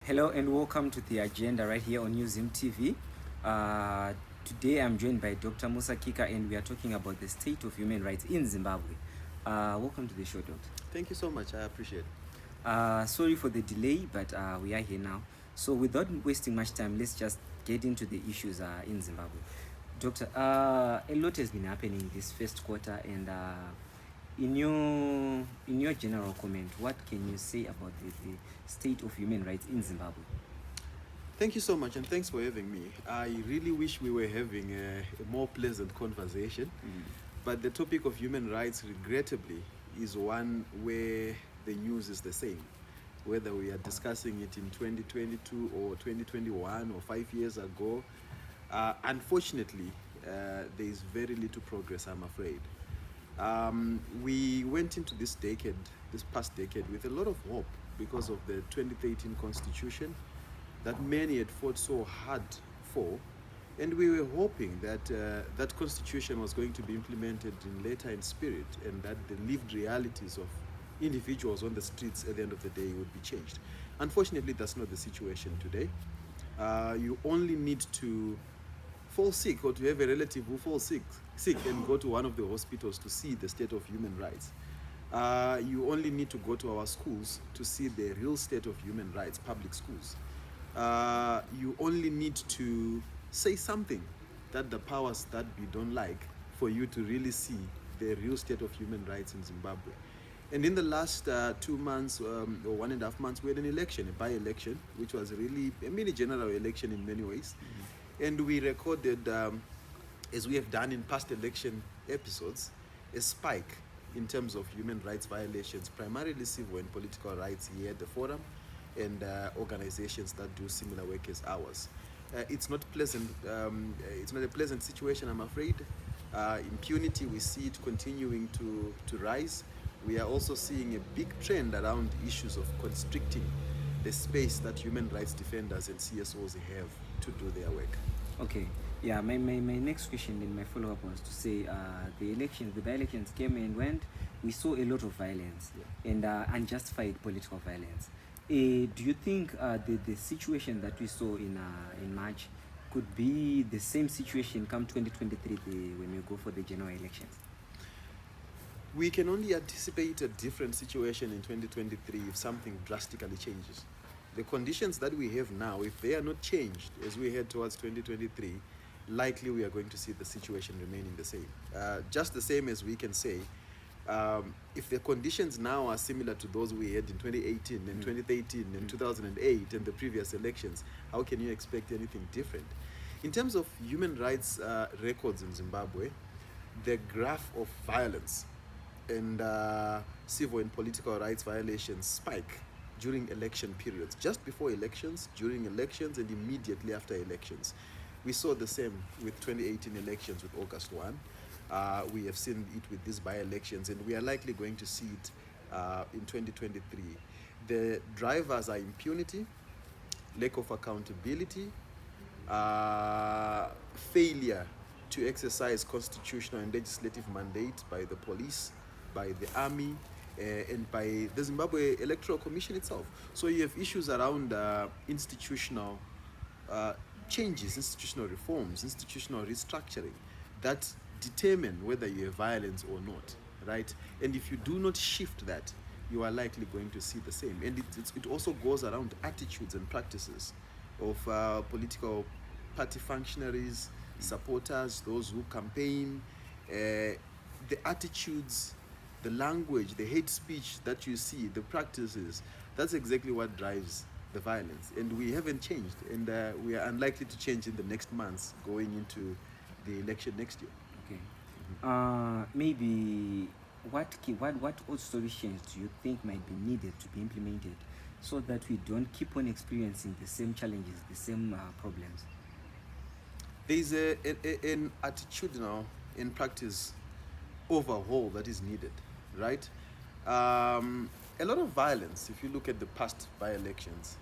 Hello and welcome to the agenda right here on Zim TV. Today I'm joined by Dr. Musa, Kika, and we are talking about the state of human rights in Zimbabwe. Welcome to the show, Doctor. Thank you so much. I appreciate it. Sorry for the delay, but we are here now. So without wasting much time, let's just get into the issues in Zimbabwe. Doctor, a lot has been happening this first quarter, and in your general comment, what can you say about the state of human rights in Zimbabwe? Thank you so much, and thanks for having me. I really wish we were having a more pleasant conversation, but the topic of human rights, regrettably, is one where the news is the same. Whether we are discussing it in 2022 or 2021 or 5 years ago, unfortunately, there is very little progress, I'm afraid. We went into this past decade, with a lot of hope because of the 2013 constitution that many had fought so hard for, and we were hoping that that constitution was going to be implemented in spirit, and that the lived realities of individuals on the streets at the end of the day would be changed. Unfortunately, that's not the situation today. You only need to fall sick or to have a relative who falls sick and go to one of the hospitals to see the state of human rights. You only need to go to our schools to see the real state of human rights, public schools. You only need to say something that the powers that we don't like for you to really see the real state of human rights in Zimbabwe. And in the last 2 months or 1.5 months, we had an election, a by-election, which was really a mini general election in many ways. And we recorded, as we have done in past election episodes, a spike in terms of human rights violations, primarily civil and political rights here at the forum, and organizations that do similar work as ours. It's not pleasant. It's not a pleasant situation, I'm afraid. Impunity, we see it continuing to rise. We are also seeing a big trend around issues of constricting the space that human rights defenders and CSOs have to do their work. Okay. Yeah, my next question and my follow-up was to say the by-elections came and went. We saw a lot of violence and unjustified political violence. Do you think the situation that we saw in March could be the same situation come 2023 when we go for the general elections? We can only anticipate a different situation in 2023 if something drastically changes. The conditions that we have now, if they are not changed as we head towards 2023, likely we are going to see the situation remaining the same. Just the same as we can say, if the conditions now are similar to those we had in 2018 and 2013 and 2008 and the previous elections, how can you expect anything different? In terms of human rights records in Zimbabwe, the graph of violence and civil and political rights violations spike during election periods, just before elections, during elections, and immediately after elections. We saw the same with 2018 elections with August 1. We have seen it with these by-elections, and we are likely going to see it in 2023. The drivers are impunity, lack of accountability, failure to exercise constitutional and legislative mandate by the police, by the army, and by the Zimbabwe Electoral Commission itself. So you have issues around institutional changes, institutional reforms, institutional restructuring that determine whether you have violence or not, right? And if you do not shift that, you are likely going to see the same. And it also goes around attitudes and practices of political party functionaries, supporters, those who campaign, the attitudes, the language, the hate speech that you see, the practices. That's exactly what drives the violence. And we haven't changed, and we are unlikely to change in the next months going into the election next year. Okay. Maybe what solutions do you think might be needed to be implemented so that we don't keep on experiencing the same challenges, the same problems? There is an attitudinal and practice overhaul that is needed, right? A lot of violence, if you look at the past by-elections,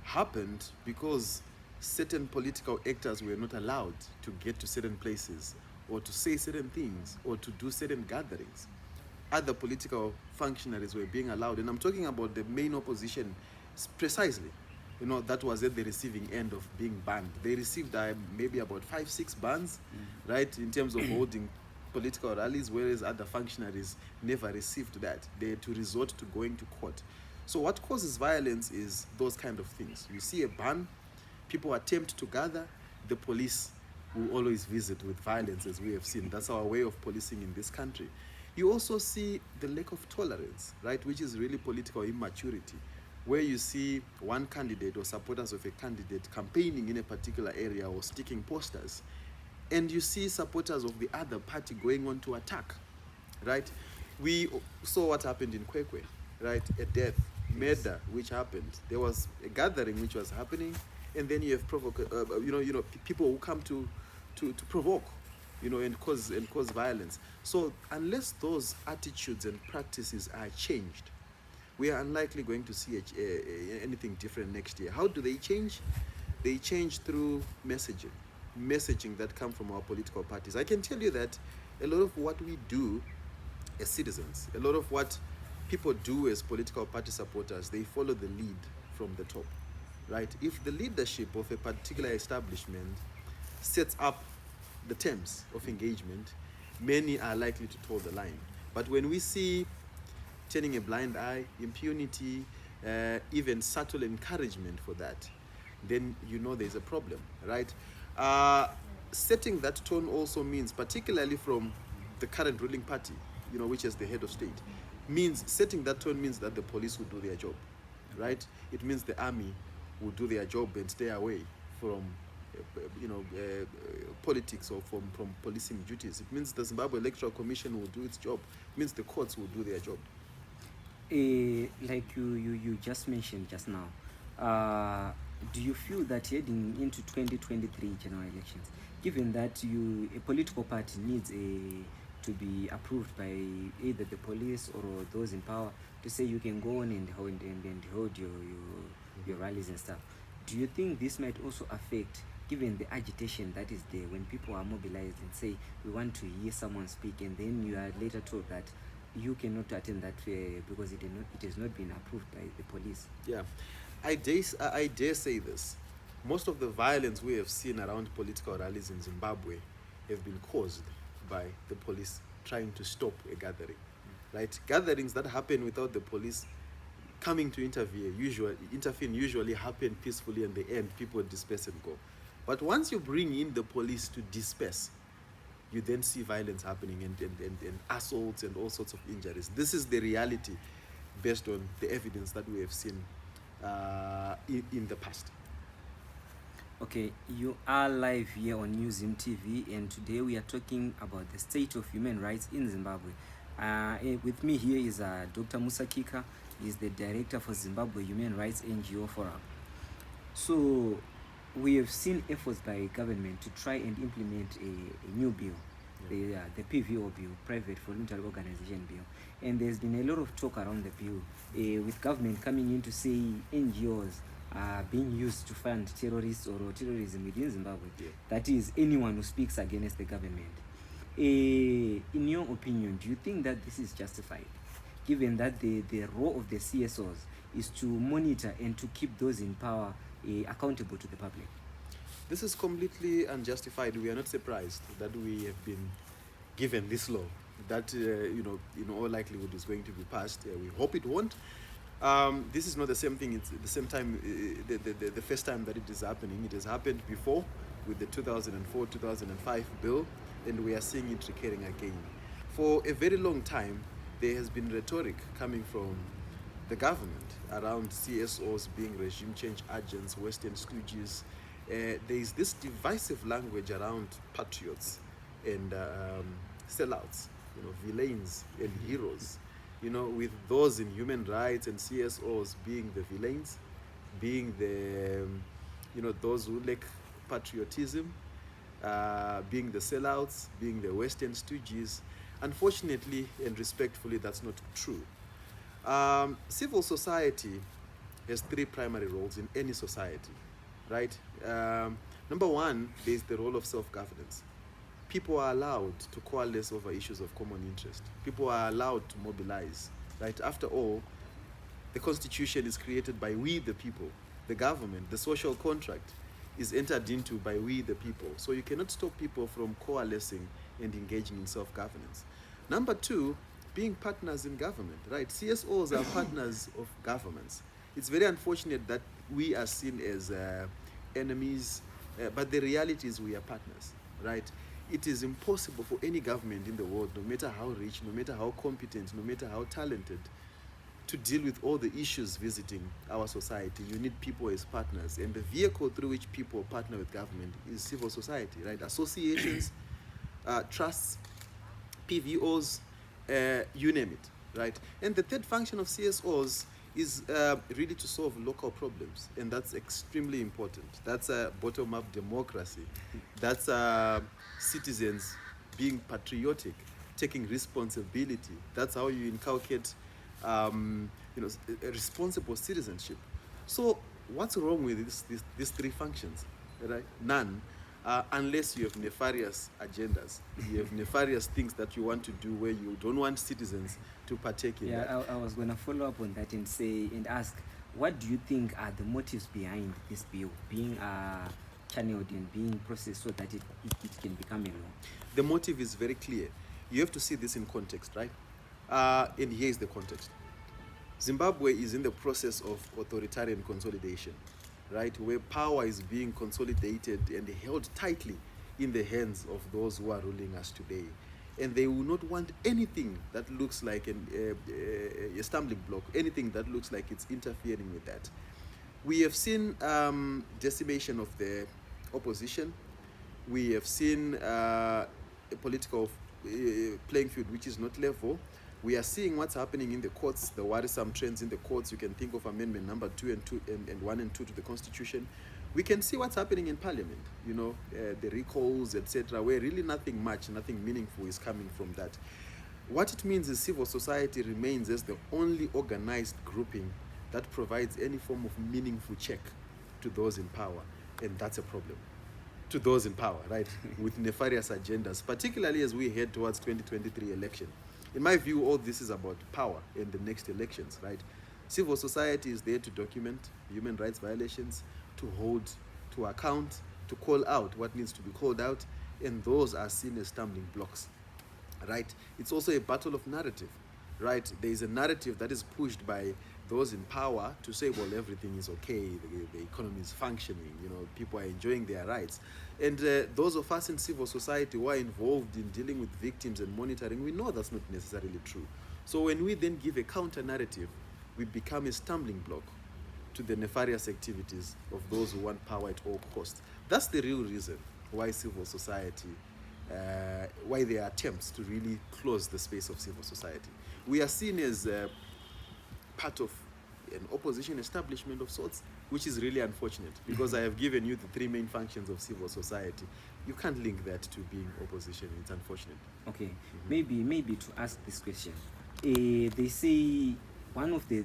happened because certain political actors were not allowed to get to certain places or to say certain things or to do certain gatherings. Other political functionaries were being allowed, and I'm talking about the main opposition precisely, that was at the receiving end of being banned. They received maybe about 5-6 bans, right, in terms of holding political rallies, whereas other functionaries never received that. They had to resort to going to court. So what causes violence is those kind of things. You see a ban, people attempt to gather, the police will always visit with violence, as we have seen. That's our way of policing in this country. You also see the lack of tolerance, right, which is really political immaturity, where you see one candidate or supporters of a candidate campaigning in a particular area or sticking posters, and you see supporters of the other party going on to attack, right? We saw what happened in Kwekwe, right? A death, murder, which happened. There was a gathering which was happening, and then you have people who come to provoke, and cause violence. So unless those attitudes and practices are changed, we are unlikely going to see anything different next year. How do they change? They change through messaging that come from our political parties. I can tell you that a lot of what we do as citizens, a lot of what people do as political party supporters, they follow the lead from the top, right? If the leadership of a particular establishment sets up the terms of engagement, many are likely to toe the line. But when we see turning a blind eye, impunity, even subtle encouragement for that, then there's a problem, right? Setting that tone also means, particularly from the current ruling party, which is the head of state, setting that tone means that the police will do their job, right? It means the army will do their job and stay away from politics or from policing duties. It means the Zimbabwe Electoral Commission will do its job. It means the courts will do their job. Like you just mentioned just now, do you feel that heading into 2023 general elections, given that a political party needs to be approved by either the police or those in power to say you can go on and hold your rallies and stuff, do you think this might also affect, given the agitation that is there when people are mobilized and say we want to hear someone speak, and then you are later told that you cannot attend that because it has not been approved by the police? Yeah, I dare say this. Most of the violence we have seen around political rallies in Zimbabwe have been caused by the police trying to stop a gathering, right? Gatherings that happen without the police coming to intervene usually happen peacefully, and the end people disperse and go. But once you bring in the police to disperse, you then see violence happening and assaults and all sorts of injuries. This is the reality based on the evidence that we have seen in the past. Okay, you are live here on New Zim TV, and today we are talking about the state of human rights in Zimbabwe. With me here is Dr. Musa Kika. He's the director for Zimbabwe Human Rights NGO Forum. So we have seen efforts by government to try and implement a new bill, the PVO bill, Private Voluntary Organization bill. And there's been a lot of talk around the bill, with government coming in to say NGOs are being used to fund terrorists or terrorism within Zimbabwe. Yeah. That is, anyone who speaks against the government. In your opinion, do you think that this is justified, given that the role of the CSOs is to monitor and to keep those in power accountable to the public? This is completely unjustified. We are not surprised that we have been given this law that in all likelihood is going to be passed. We hope it won't. This is not the same thing. It's the same time, the first time that it is happening. It has happened before with the 2004-2005 bill, and we are seeing it recurring again. For a very long time, there has been rhetoric coming from the government around CSOs being regime change agents, Western stooges. There is this divisive language around patriots and sellouts, villains and heroes. With those in human rights and CSOs being the villains, being the, those who lack patriotism, being the sellouts, being the Western stooges. Unfortunately and respectfully, that's not true. Civil society has three primary roles in any society, right? Number one, there's the role of self-governance. People are allowed to coalesce over issues of common interest. People are allowed to mobilize, right? After all, the Constitution is created by we the people, the government, the social contract, is entered into by we the people. So you cannot stop people from coalescing and engaging in self-governance. Number two, being partners in government, right? CSOs are partners of governments. It's very unfortunate that we are seen as enemies, but the reality is we are partners, right? It is impossible for any government in the world, no matter how rich, no matter how competent, no matter how talented, to deal with all the issues visiting our society. You need people as partners, and the vehicle through which people partner with government is civil society, right? Associations, trusts, PVOs, you name it, right? And the third function of CSOs is really to solve local problems, and that's extremely important. That's a bottom-up democracy. That's citizens being patriotic, taking responsibility. That's how you inculcate a responsible citizenship. So what's wrong with these three functions, right? None, unless you have nefarious agendas. You have nefarious things that you want to do where you don't want citizens to partake in that. I was going to follow up on that and ask, what do you think are the motives behind this bill being channeled and being processed so that it can become a law? The motive is very clear. You have to see this in context, right? And here is the context. Zimbabwe is in the process of authoritarian consolidation, right? Where power is being consolidated and held tightly in the hands of those who are ruling us today. And they will not want anything that looks like a stumbling block, anything that looks like it's interfering with that. We have seen decimation of the opposition. We have seen a political playing field which is not level. We are seeing what's happening in the courts, the worrisome trends in the courts. You can think of Amendment number 2 and 1 and 2 to the Constitution. We can see what's happening in Parliament, the recalls, etc., where really nothing meaningful is coming from that. What it means is civil society remains as the only organized grouping that provides any form of meaningful check to those in power, and that's a problem. To those in power, right, with nefarious agendas, particularly as we head towards 2023 election. In my view, all this is about power in the next elections, right? Civil society is there to document human rights violations, to hold to account, to call out what needs to be called out, and those are seen as stumbling blocks, right? It's also a battle of narrative, right? There is a narrative that is pushed by those in power to say, well, everything is okay, the economy is functioning, people are enjoying their rights. And those of us in civil society who are involved in dealing with victims and monitoring, we know that's not necessarily true. So when we then give a counter narrative, we become a stumbling block to the nefarious activities of those who want power at all costs. That's the real reason why civil society, why there are attempts to really close the space of civil society. We are seen as part of an opposition establishment of sorts, which is really unfortunate, because I have given you the three main functions of civil society. You can't link that to being opposition. It's unfortunate. Okay, maybe to ask this question, they say one of the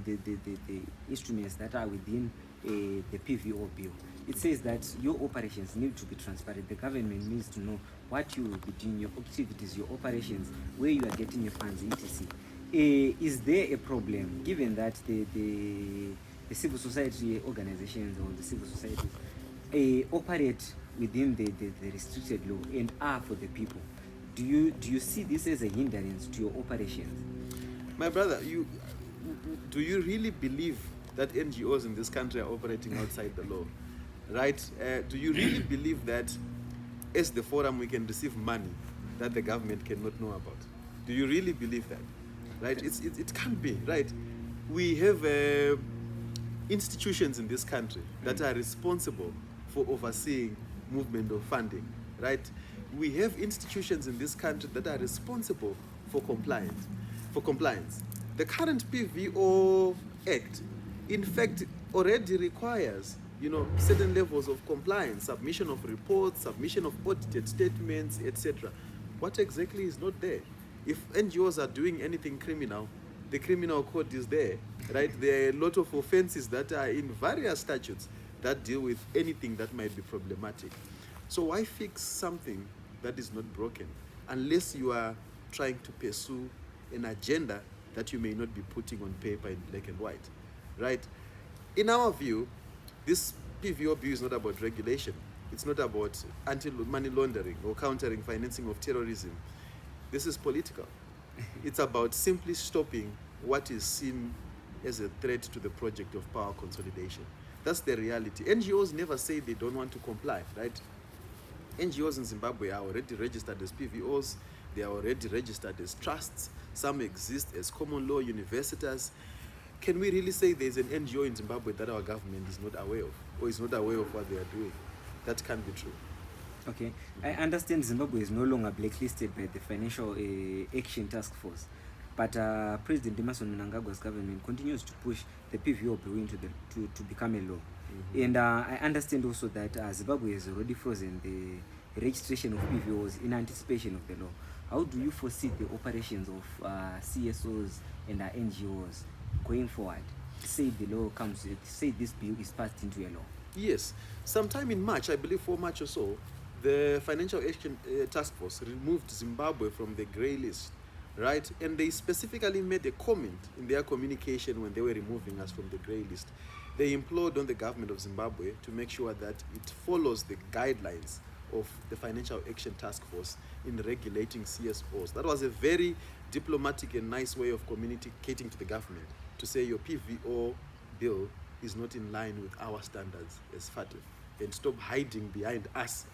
instruments that are within the PVO bill, it says that your operations need to be transparent. The government needs to know what you will be doing, your activities, your operations, where you are getting your funds, etc. Is there a problem, given that the civil society organizations or the civil societies operate within the restricted law and are for the people? Do you see this as a hindrance to your operations? My brother, do you really believe that NGOs in this country are operating outside the law? Right? Do you really believe that as the forum we can receive money that the government cannot know about? Do you really believe that? Right? It can't be, right? We have institutions in this country that are responsible for overseeing movement of funding, right? We have institutions in this country that are responsible for compliance. The current PVO Act, in fact, already requires, certain levels of compliance, submission of reports, submission of audited statements, etc. What exactly is not there? If NGOs are doing anything criminal, the criminal code is there, right? There are a lot of offenses that are in various statutes that deal with anything that might be problematic. So why fix something that is not broken unless you are trying to pursue an agenda that you may not be putting on paper in black and white, right? In our view, This PVO bill is not about regulation. It's not about anti-money laundering or countering financing of terrorism. This is political. It's about simply stopping what is seen as a threat to the project of power consolidation. That's the reality. NGOs never say they don't want to comply, right? NGOs in Zimbabwe are already registered as PVOs. They are already registered as trusts. Some exist as common law universities. Can we really say there's an NGO in Zimbabwe that our government is not aware of, or is not aware of what they are doing? That can't be true. Okay, I understand Zimbabwe is no longer blacklisted by the Financial Action Task Force, but President Emerson Mnangagwa's government continues to push the PVO bill into to become a law. And I understand also that Zimbabwe has already frozen the registration of PVOs in anticipation of the law. How do you foresee the operations of CSOs and NGOs going forward? Say the law comes, say this bill is passed into a law. Yes, sometime in March, I believe 4 March or so, the Financial Action Task Force removed Zimbabwe from the grey list, right? And they specifically made a comment in their communication when they were removing us from the grey list. They implored on the government of Zimbabwe to make sure that it follows the guidelines of the Financial Action Task Force in regulating CSOs. That was a very diplomatic and nice way of communicating to the government to say your PVO bill is not in line with our standards as FATF, and stop hiding behind us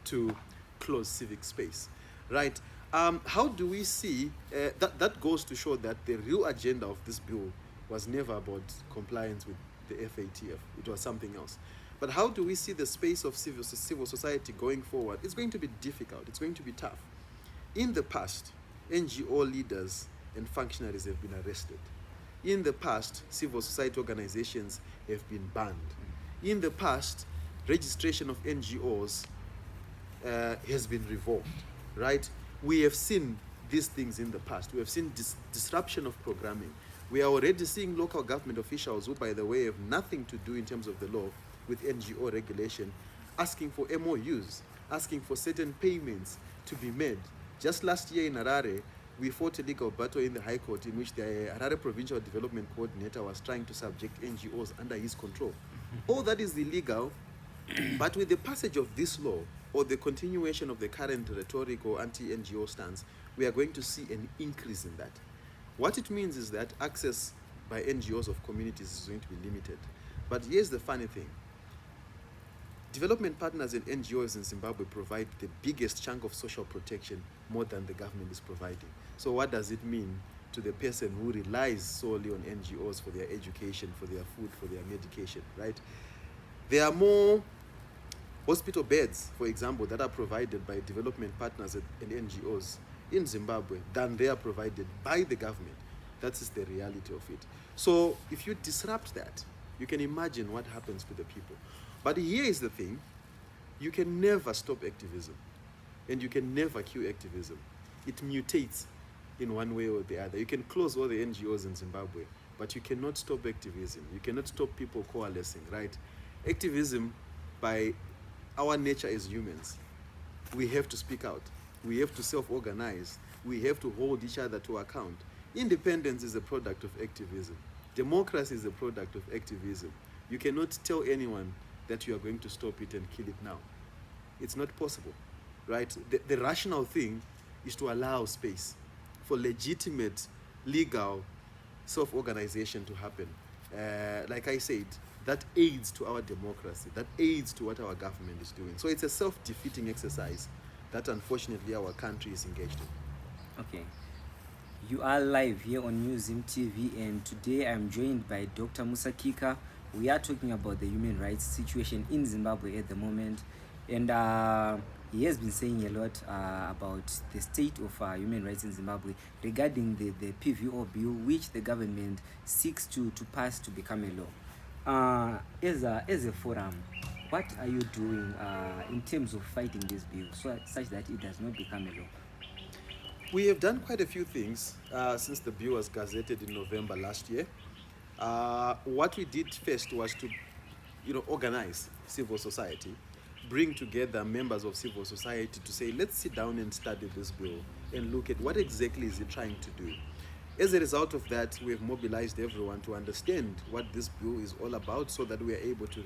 to close civic space, right? How do we see, that goes to show that the real agenda of this bill was never about compliance with the FATF. It was something else. But how do we see the space of civil society going forward? It's going to be difficult. It's going to be tough. In the past, NGO leaders and functionaries have been arrested. In the past, civil society organizations have been banned. In the past, registration of NGOs has been revoked, right? We have seen these things in the past. We have seen disruption of programming. We are already seeing local government officials who, by the way, have nothing to do in terms of the law with NGO regulation, asking for MOUs, asking for certain payments to be made. Just last year in Harare, we fought a legal battle in the High Court in which the Harare Provincial Development Coordinator was trying to subject NGOs under his control. All that is illegal, but with the passage of this law, or the continuation of the current rhetoric or anti-NGO stance, we are going to see an increase in that. What it means is that access by NGOs of communities is going to be limited. But here's the funny thing. Development partners and NGOs in Zimbabwe provide the biggest chunk of social protection, more than the government is providing. So what does it mean to the person who relies solely on NGOs for their education, for their food, for their medication, right? There are more hospital beds, for example, that are provided by development partners and NGOs in Zimbabwe than they are provided by the government. That is the reality of it. So if you disrupt that, you can imagine what happens to the people. But here is the thing. You can never stop activism, and you can never cue activism. It mutates in one way or the other. You can close all the NGOs in Zimbabwe, but you cannot stop activism. You cannot stop people coalescing, right? Activism, by our nature as humans, we have to speak out. We have to self-organize. We have to hold each other to account. Independence is a product of activism. Democracy is a product of activism. You cannot tell anyone that you are going to stop it and kill it now. It's not possible, right? The rational thing is to allow space for legitimate, legal self-organization to happen. Like I said, that aids to our democracy, that aids to what our government is doing. So it's a self-defeating exercise that unfortunately our country is engaged in. Okay. You are live here on New Zim TV, and today I'm joined by Dr. Musa Kika. We are talking about the human rights situation in Zimbabwe at the moment, and he has been saying a lot about the state of human rights in Zimbabwe regarding the PVO bill, which the government seeks to pass to become a law. As a forum, what are you doing in terms of fighting this bill such that it does not become a law? We have done quite a few things since the bill was gazetted in November last year. What we did first was to, organize civil society, bring together members of civil society to say, let's sit down and study this bill and look at what exactly is it trying to do. As a result of that, we have mobilized everyone to understand what this bill is all about so that we are able to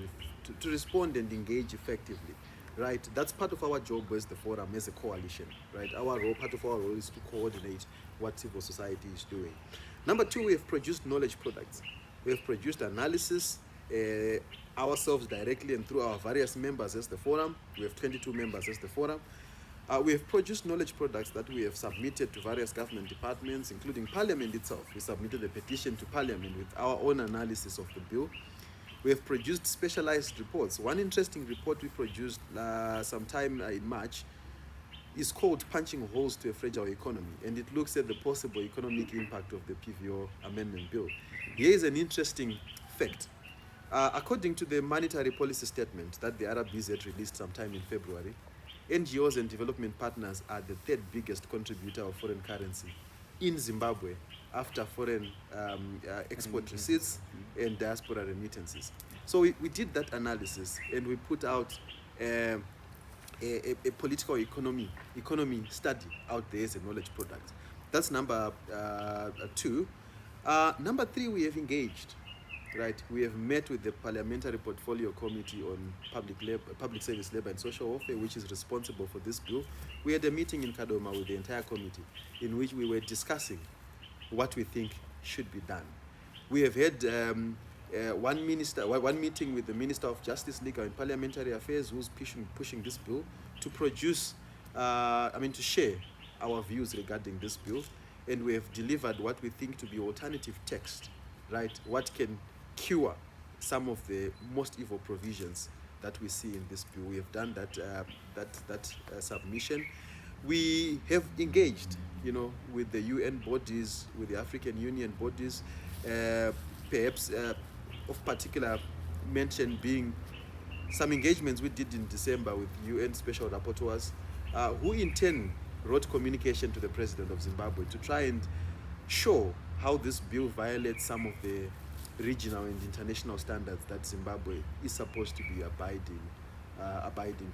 respond and engage effectively, right? That's part of our job as the forum, as a coalition, right? Part of our role is to coordinate what civil society is doing. Number two, we have produced knowledge products. We have produced analysis ourselves directly and through our various members as the forum. We have 22 members as the forum. We have produced knowledge products that we have submitted to various government departments, including Parliament itself. We submitted a petition to Parliament with our own analysis of the bill. We have produced specialized reports. One interesting report we produced sometime in March is called Punching Holes to a Fragile Economy, and it looks at the possible economic impact of the PVO amendment bill. Here is an interesting fact. According to the monetary policy statement that the RBZ released sometime in February, NGOs and development partners are the third biggest contributor of foreign currency in Zimbabwe after foreign export receipts and diaspora remittances. So we did that analysis and we put out a political economy study out there as a knowledge product. That's number two. Number three, we have engaged. Right, we have met with the Parliamentary Portfolio Committee on Public Service, Labour and Social Welfare, which is responsible for this bill. We had a meeting in Kadoma with the entire committee in which we were discussing what we think should be done. We have had one meeting with the Minister of Justice, Legal and Parliamentary Affairs, who's pushing this bill to produce, to share our views regarding this bill, and we have delivered what we think to be alternative text, right? What can cure some of the most evil provisions that we see in this bill. We have done that submission. We have engaged, with the UN bodies, with the African Union bodies, perhaps of particular mention being some engagements we did in December with UN special rapporteurs, who in turn wrote communication to the President of Zimbabwe to try and show how this bill violates some of the regional and international standards that Zimbabwe is supposed to be abiding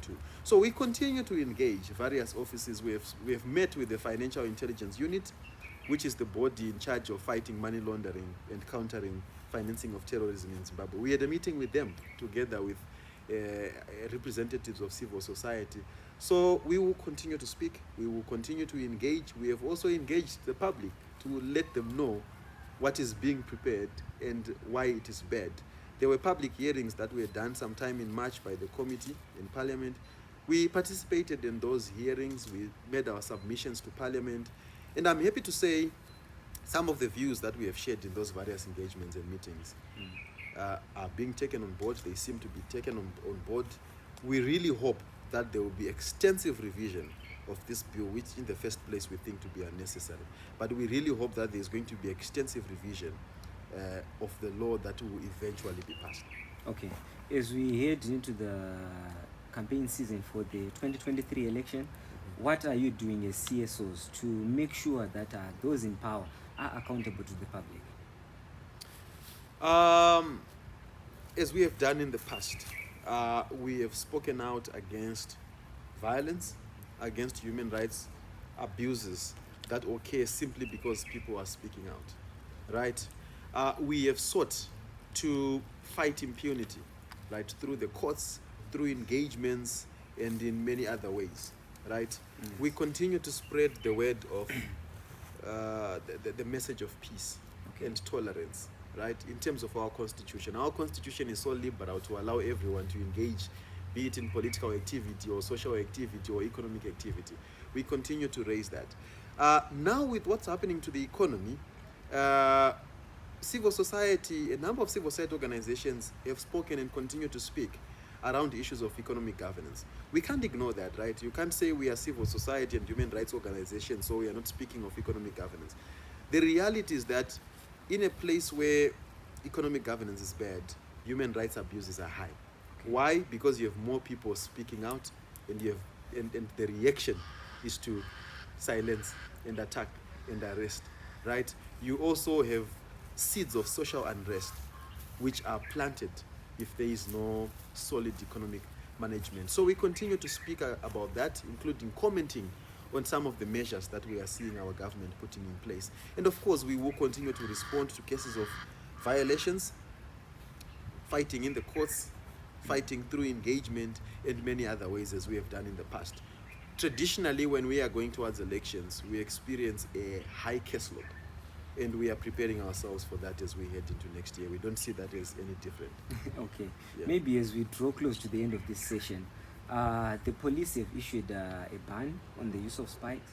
to. So we continue to engage various offices. We have met with the Financial Intelligence Unit, which is the body in charge of fighting money laundering and countering financing of terrorism in Zimbabwe. We had a meeting with them together with representatives of civil society. So we will continue to speak. We will continue to engage. We have also engaged the public to let them know what is being prepared and why it is bad. There were public hearings that were done sometime in March by the committee in Parliament. We participated in those hearings. We made our submissions to Parliament. And I'm happy to say some of the views that we have shared in those various engagements and meetings are being taken on board. They seem to be taken on board. We really hope that there will be extensive revision of this bill, which in the first place we think to be unnecessary. But we really hope that there's going to be extensive revision of the law that will eventually be passed. Okay. As we head into the campaign season for the 2023 election, what are you doing as CSOs to make sure that those in power are accountable to the public? As we have done in the past, we have spoken out against violence, against human rights abuses that occur simply because people are speaking out, right? We have sought to fight impunity, right, through the courts, through engagements, and in many other ways, right? We continue to spread the word of the message of peace and tolerance, right, in terms of our constitution. Our constitution is so liberal to allow everyone to engage, be it in political activity or social activity or economic activity. We continue to raise that. Now with what's happening to the economy, civil society, a number of civil society organizations have spoken and continue to speak around issues of economic governance. We can't ignore that, right? You can't say we are civil society and human rights organizations, so we are not speaking of economic governance. The reality is that in a place where economic governance is bad, human rights abuses are high. Why? Because you have more people speaking out, and you have, and the reaction is to silence and attack and arrest, right? You also have seeds of social unrest which are planted if there is no solid economic management. So we continue to speak about that, including commenting on some of the measures that we are seeing our government putting in place. And of course, we will continue to respond to cases of violations, fighting in the courts, fighting through engagement, and many other ways as we have done in the past. Traditionally, when we are going towards elections, we experience a high caseload, and we are preparing ourselves for that as we head into next year. We don't see that as any different. Okay. Yeah. Maybe as we draw close to the end of this session, the police have issued a ban on the use of spikes.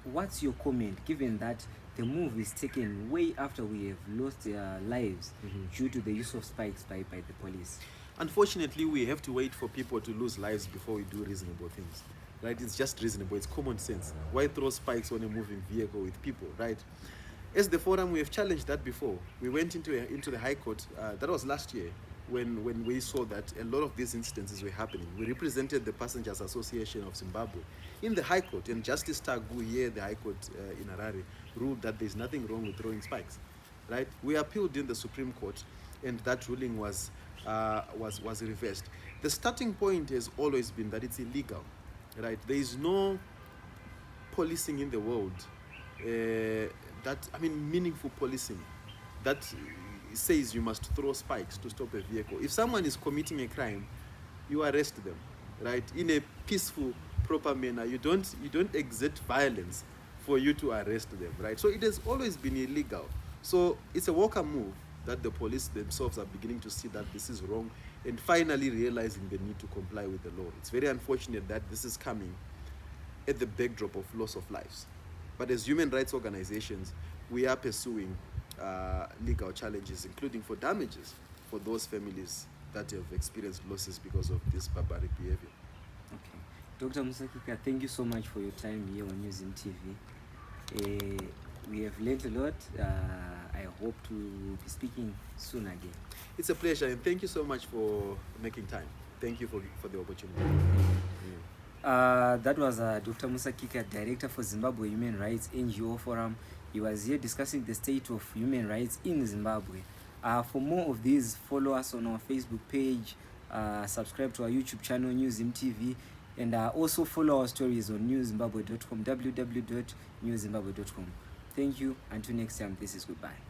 What's your comment, given that the move is taken way after we have lost lives due to the use of spikes by the police? Unfortunately, we have to wait for people to lose lives before we do reasonable things, right? It's just reasonable. It's common sense. Why throw spikes on a moving vehicle with people, right? As the forum, we have challenged that before. We went into the High Court. That was last year when we saw that a lot of these incidences were happening. We represented the Passengers Association of Zimbabwe in the High Court, and Justice Tagu here, the High Court in Harare, ruled that there's nothing wrong with throwing spikes, right? We appealed in the Supreme Court, and that ruling was reversed. The starting point has always been that it's illegal, right? There is no policing in the world meaningful policing that says you must throw spikes to stop a vehicle. If someone is committing a crime, you arrest them, right? In a peaceful, proper manner. You don't exert violence for you to arrest them, right? So it has always been illegal. So it's a welcome move that the police themselves are beginning to see that this is wrong and finally realizing the need to comply with the law. It's very unfortunate that this is coming at the backdrop of loss of lives. But as human rights organizations, we are pursuing legal challenges, including for damages for those families that have experienced losses because of this barbaric behavior. Okay. Dr. Musa Kika, thank you so much for your time here on Newzim TV. We have learned a lot. I hope to be speaking soon again. It's a pleasure, and thank you so much for making time. Thank you for the opportunity. That was Dr. Musa Kika, Director for Zimbabwe Human Rights NGO Forum. He was here discussing the state of human rights in Zimbabwe. For more of these, follow us on our Facebook page, subscribe to our YouTube channel, Newzim TV, and also follow our stories on newzimbabwe.com, www.newzimbabwe.com. Thank you. Until next time, this is goodbye.